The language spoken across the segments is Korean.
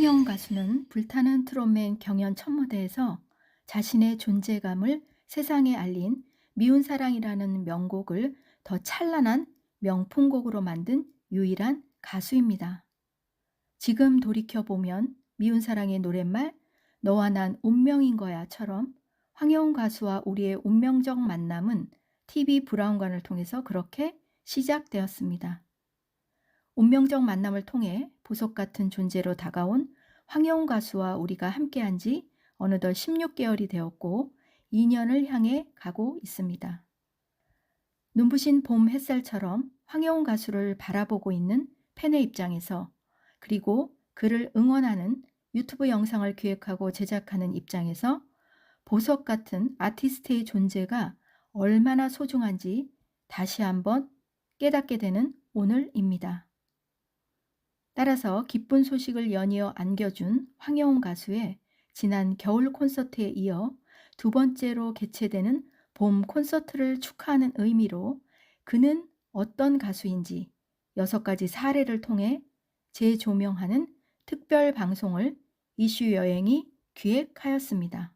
황여운 가수는 불타는 트롯맨 경연 첫 무대에서 자신의 존재감을 세상에 알린 미운 사랑이라는 명곡을 더 찬란한 명품곡으로 만든 유일한 가수입니다. 지금 돌이켜보면 미운 사랑의 노랫말 너와 난 운명인 거야처럼 황여운 가수와 우리의 운명적 만남은 TV 브라운관을 통해서 그렇게 시작되었습니다. 운명적 만남을 통해 보석 같은 존재로 다가온 황여운 가수와 우리가 함께한 지 어느덧 16개월이 되었고 2년을 향해 가고 있습니다. 눈부신 봄 햇살처럼 황여운 가수를 바라보고 있는 팬의 입장에서, 그리고 그를 응원하는 유튜브 영상을 기획하고 제작하는 입장에서 보석 같은 아티스트의 존재가 얼마나 소중한지 다시 한번 깨닫게 되는 오늘입니다. 따라서 기쁜 소식을 연이어 안겨준 황여운 가수의 지난 겨울 콘서트에 이어 두 번째로 개최되는 봄 콘서트를 축하하는 의미로 그는 어떤 가수인지 6가지 사례를 통해 재조명하는 특별 방송을 이슈 여행이 기획하였습니다.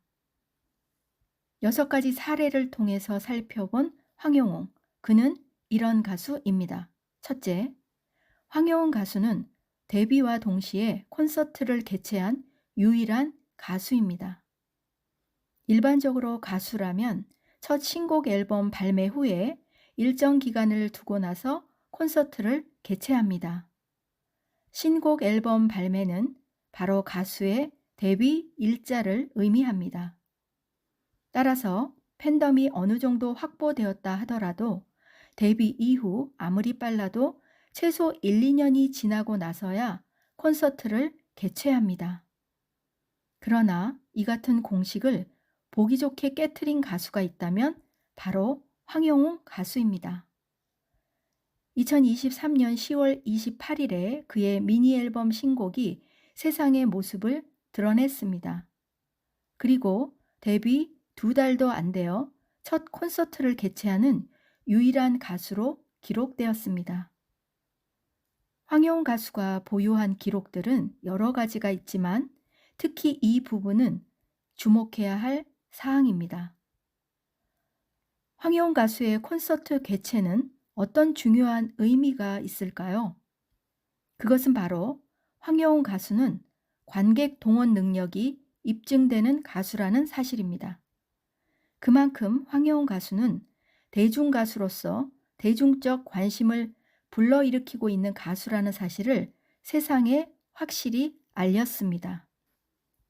6가지 사례를 통해서 살펴본 황여운, 그는 이런 가수입니다. 첫째, 황여운 가수는 데뷔와 동시에 콘서트를 개최한 유일한 가수입니다. 일반적으로 가수라면 첫 신곡 앨범 발매 후에 일정 기간을 두고 나서 콘서트를 개최합니다. 신곡 앨범 발매는 바로 가수의 데뷔 일자를 의미합니다. 따라서 팬덤이 어느 정도 확보되었다 하더라도 데뷔 이후 아무리 빨라도 최소 1, 2년이 지나고 나서야 콘서트를 개최합니다. 그러나 이 같은 공식을 보기 좋게 깨트린 가수가 있다면 바로 황여운 가수입니다. 2023년 10월 28일에 그의 미니 앨범 신곡이 세상의 모습을 드러냈습니다. 그리고 데뷔 2달도 안 되어 첫 콘서트를 개최하는 유일한 가수로 기록되었습니다. 황여운 가수가 보유한 기록들은 여러 가지가 있지만 특히 이 부분은 주목해야 할 사항입니다. 황여운 가수의 콘서트 개최는 어떤 중요한 의미가 있을까요? 그것은 바로 황여운 가수는 관객 동원 능력이 입증되는 가수라는 사실입니다. 그만큼 황여운 가수는 대중 가수로서 대중적 관심을 불러일으키고 있는 가수라는 사실을 세상에 확실히 알렸습니다.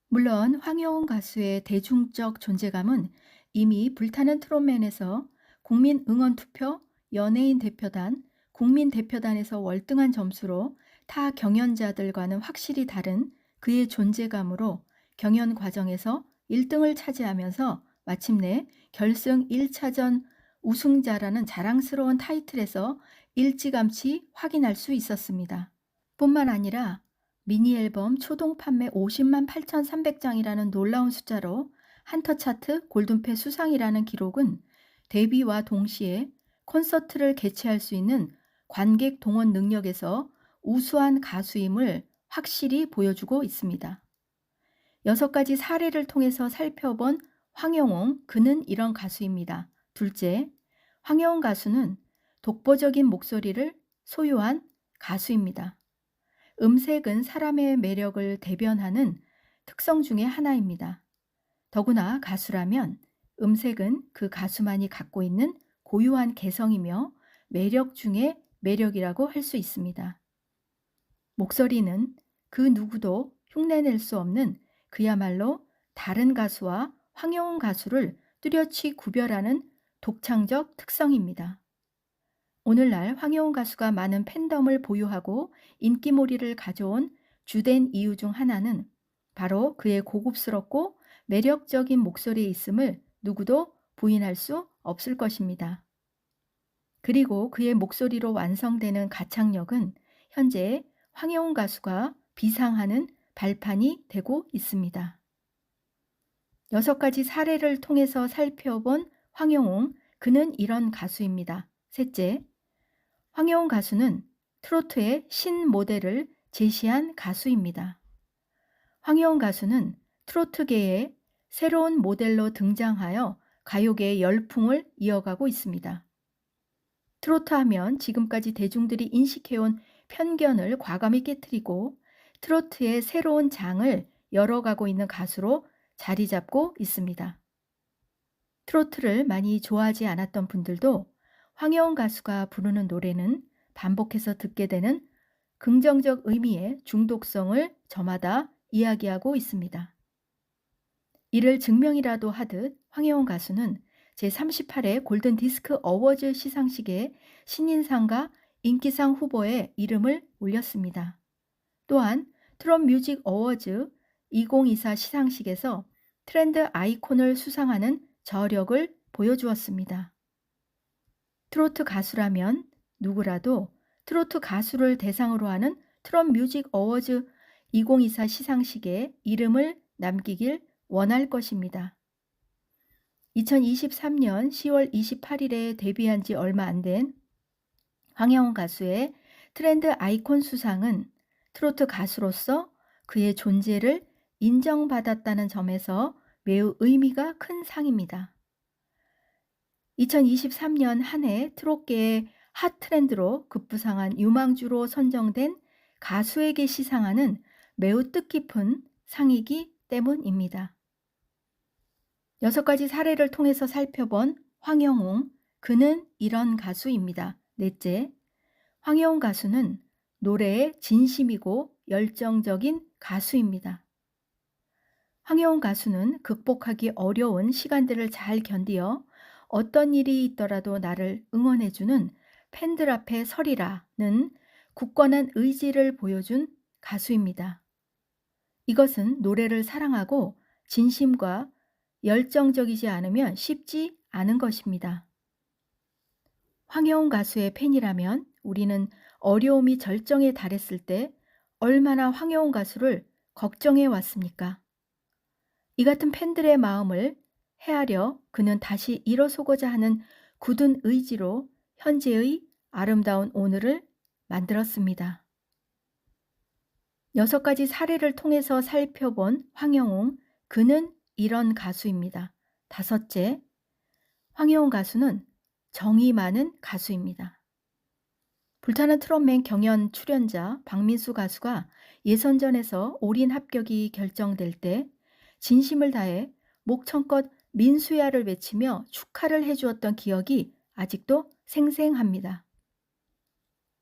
물론 황여운 가수의 대중적 존재감은 이미 불타는 트롯맨에서 국민 응원 투표, 연예인 대표단, 국민 대표단에서 월등한 점수로 타 경연자들과는 확실히 다른 그의 존재감으로 경연 과정에서 1등을 차지하면서 마침내 결승 1차전 우승자라는 자랑스러운 타이틀에서 일찌감치 확인할 수 있었습니다. 뿐만 아니라 미니 앨범 초동 판매 50만 8,300장이라는 놀라운 숫자로 한터 차트 골든패 수상이라는 기록은 데뷔와 동시에 콘서트를 개최할 수 있는 관객 동원 능력에서 우수한 가수임을 확실히 보여주고 있습니다. 6가지 사례를 통해서 살펴본 황여운, 그는 이런 가수입니다. 둘째, 황여운 가수는 독보적인 목소리를 소유한 가수입니다. 음색은 사람의 매력을 대변하는 특성 중에 하나입니다. 더구나 가수라면 음색은 그 가수만이 갖고 있는 고유한 개성이며 매력 중에 매력이라고 할 수 있습니다. 목소리는 그 누구도 흉내낼 수 없는 그야말로 다른 가수와 황여운 가수를 뚜렷이 구별하는 독창적 특성입니다. 오늘날 황여운 가수가 많은 팬덤을 보유하고 인기몰이를 가져온 주된 이유 중 하나는 바로 그의 고급스럽고 매력적인 목소리에 있음을 누구도 부인할 수 없을 것입니다. 그리고 그의 목소리로 완성되는 가창력은 현재 황여운 가수가 비상하는 발판이 되고 있습니다. 6가지 사례를 통해서 살펴본 황여운, 그는 이런 가수입니다. 셋째, 황여운 가수는 트로트의 신모델을 제시한 가수입니다. 황혜원 가수는 트로트계의 새로운 모델로 등장하여 가요계의 열풍을 이어가고 있습니다. 트로트 하면 지금까지 대중들이 인식해온 편견을 과감히 깨트리고 트로트의 새로운 장을 열어가고 있는 가수로 자리 잡고 있습니다. 트로트를 많이 좋아하지 않았던 분들도 황혜원 가수가 부르는 노래는 반복해서 듣게 되는 긍정적 의미의 중독성을 저마다 이야기하고 있습니다. 이를 증명이라도 하듯 황혜원 가수는 제38회 골든 디스크 어워즈 시상식에 신인상과 인기상 후보에 이름을 올렸습니다. 또한 트롯 뮤직 어워즈 2024 시상식에서 트렌드 아이콘을 수상하는 저력을 보여주었습니다. 트로트 가수라면 누구라도 트로트 가수를 대상으로 하는 트롯 뮤직 어워즈 2024 시상식에 이름을 남기길 원할 것입니다. 2023년 10월 28일에 데뷔한 지 얼마 안 된 황혜원 가수의 트렌드 아이콘 수상은 트로트 가수로서 그의 존재를 인정받았다는 점에서 매우 의미가 큰 상입니다. 2023년 한 해 트롯계의 핫 트렌드로 급부상한 유망주로 선정된 가수에게 시상하는 매우 뜻깊은 상이기 때문입니다. 6가지 사례를 통해서 살펴본 황영웅, 그는 이런 가수입니다. 넷째, 황혜원 가수는 노래에 진심이고 열정적인 가수입니다. 황혜원 가수는 극복하기 어려운 시간들을 잘 견디어 어떤 일이 있더라도 나를 응원해주는 팬들 앞에 서리라는 굳건한 의지를 보여준 가수입니다. 이것은 노래를 사랑하고 진심과 열정적이지 않으면 쉽지 않은 것입니다. 황혜원 가수의 팬이라면 우리는 어려움이 절정에 달했을 때 얼마나 황혜원 가수를 걱정해 왔습니까? 이 같은 팬들의 마음을 헤아려 그는 다시 일어서고자 하는 굳은 의지로 현재의 아름다운 오늘을 만들었습니다. 6가지 사례를 통해서 살펴본 황영웅, 그는 이런 가수입니다. 5째, 황혜원 가수는 정이 많은 가수입니다. 불타는 트롯맨 경연 출연자 박민수 가수가 예선전에서 올인 합격이 결정될 때 진심을 다해 목청껏 민수야를 외치며 축하를 해주었던 기억이 아직도 생생합니다.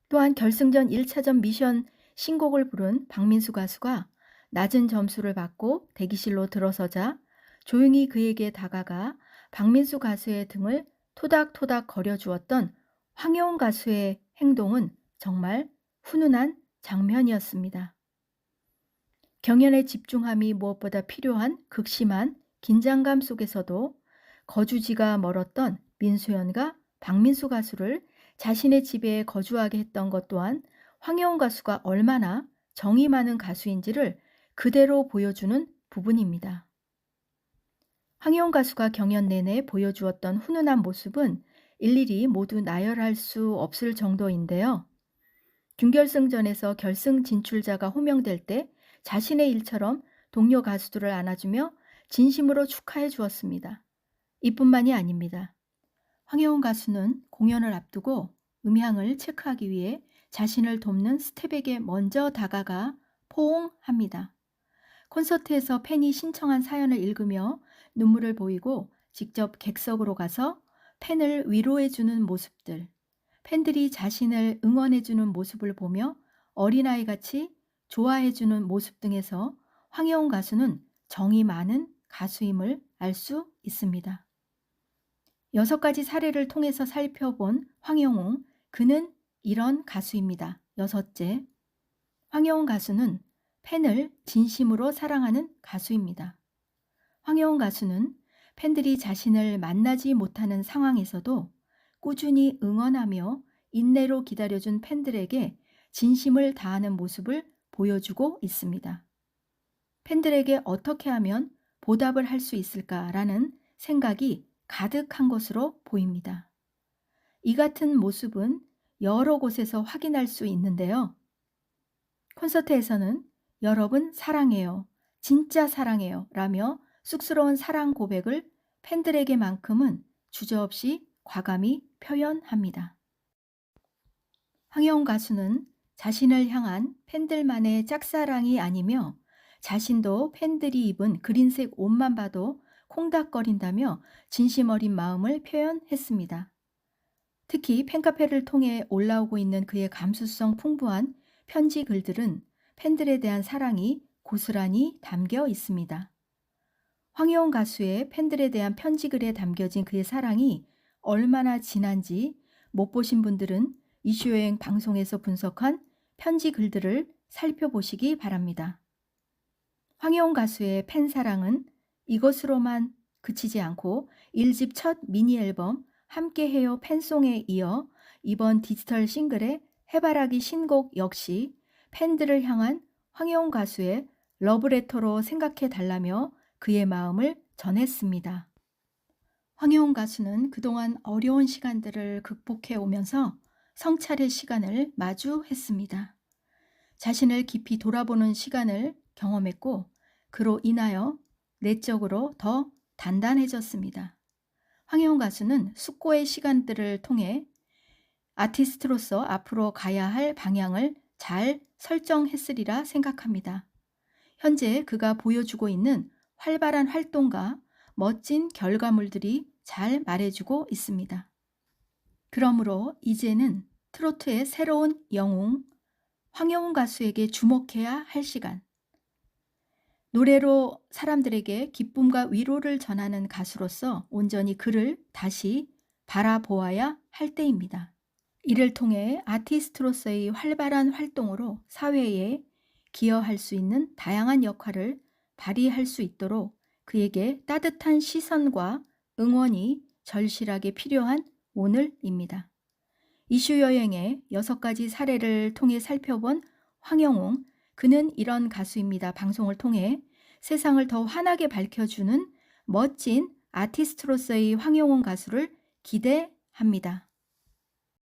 또한 결승전 1차전 미션 신곡을 부른 박민수 가수가 낮은 점수를 받고 대기실로 들어서자 조용히 그에게 다가가 박민수 가수의 등을 토닥토닥 거려주었던 황혜원 가수의 행동은 정말 훈훈한 장면이었습니다. 경연에 집중함이 무엇보다 필요한 극심한 긴장감 속에서도 거주지가 멀었던 민수연과 박민수 가수를 자신의 집에 거주하게 했던 것 또한 황혜원 가수가 얼마나 정이 많은 가수인지를 그대로 보여주는 부분입니다. 황혜원 가수가 경연 내내 보여주었던 훈훈한 모습은 일일이 모두 나열할 수 없을 정도인데요. 준결승전에서 결승 진출자가 호명될 때 자신의 일처럼 동료 가수들을 안아주며 진심으로 축하해 주었습니다. 이뿐만이 아닙니다. 황혜원 가수는 공연을 앞두고 음향을 체크하기 위해 자신을 돕는 스텝에게 먼저 다가가 포옹합니다. 콘서트에서 팬이 신청한 사연을 읽으며 눈물을 보이고 직접 객석으로 가서 팬을 위로해주는 모습들, 팬들이 자신을 응원해주는 모습을 보며 어린아이같이 좋아해주는 모습 등에서 황혜원 가수는 정이 많은 가수임을 알 수 있습니다. 6가지 사례를 통해서 살펴본 황영웅, 그는 이런 가수입니다. 6째, 황혜원 가수는 팬을 진심으로 사랑하는 가수입니다. 황혜원 가수는 팬들이 자신을 만나지 못하는 상황에서도 꾸준히 응원하며 인내로 기다려준 팬들에게 진심을 다하는 모습을 보여주고 있습니다. 팬들에게 어떻게 하면 보답을 할 수 있을까라는 생각이 가득한 것으로 보입니다. 이 같은 모습은 여러 곳에서 확인할 수 있는데요. 콘서트에서는 여러분 사랑해요, 진짜 사랑해요 라며 쑥스러운 사랑 고백을 팬들에게만큼은 주저없이 과감히 표현합니다. 황혜원 가수는 자신을 향한 팬들만의 짝사랑이 아니며 자신도 팬들이 입은 그린색 옷만 봐도 콩닥거린다며 진심 어린 마음을 표현했습니다. 특히 팬카페를 통해 올라오고 있는 그의 감수성 풍부한 편지 글들은 팬들에 대한 사랑이 고스란히 담겨 있습니다. 황혜원 가수의 팬들에 대한 편지글에 담겨진 그의 사랑이 얼마나 진한지 못 보신 분들은 이슈여행 방송에서 분석한 편지 글들을 살펴보시기 바랍니다. 황혜원 가수의 팬사랑은 이것으로만 그치지 않고 1집 첫 미니 앨범 함께해요 팬송에 이어 이번 디지털 싱글의 해바라기 신곡 역시 팬들을 향한 황혜원 가수의 러브레터로 생각해 달라며 그의 마음을 전했습니다. 황혜원 가수는 그동안 어려운 시간들을 극복해 오면서 성찰의 시간을 마주했습니다. 자신을 깊이 돌아보는 시간을 경험했고 그로 인하여 내적으로 더 단단해졌습니다. 황혜원 가수는 숙고의 시간들을 통해 아티스트로서 앞으로 가야 할 방향을 잘 설정했으리라 생각합니다. 현재 그가 보여주고 있는 활발한 활동과 멋진 결과물들이 잘 말해주고 있습니다. 그러므로 이제는 트로트의 새로운 영웅 황혜원 가수에게 주목해야 할 시간. 노래로 사람들에게 기쁨과 위로를 전하는 가수로서 온전히 그를 다시 바라보아야 할 때입니다. 이를 통해 아티스트로서의 활발한 활동으로 사회에 기여할 수 있는 다양한 역할을 발휘할 수 있도록 그에게 따뜻한 시선과 응원이 절실하게 필요한 오늘입니다. 이슈 여행의 6가지 사례를 통해 살펴본 황영웅, 그는 이런 가수입니다. 방송을 통해 세상을 더 환하게 밝혀주는 멋진 아티스트로서의 황영웅 가수를 기대합니다.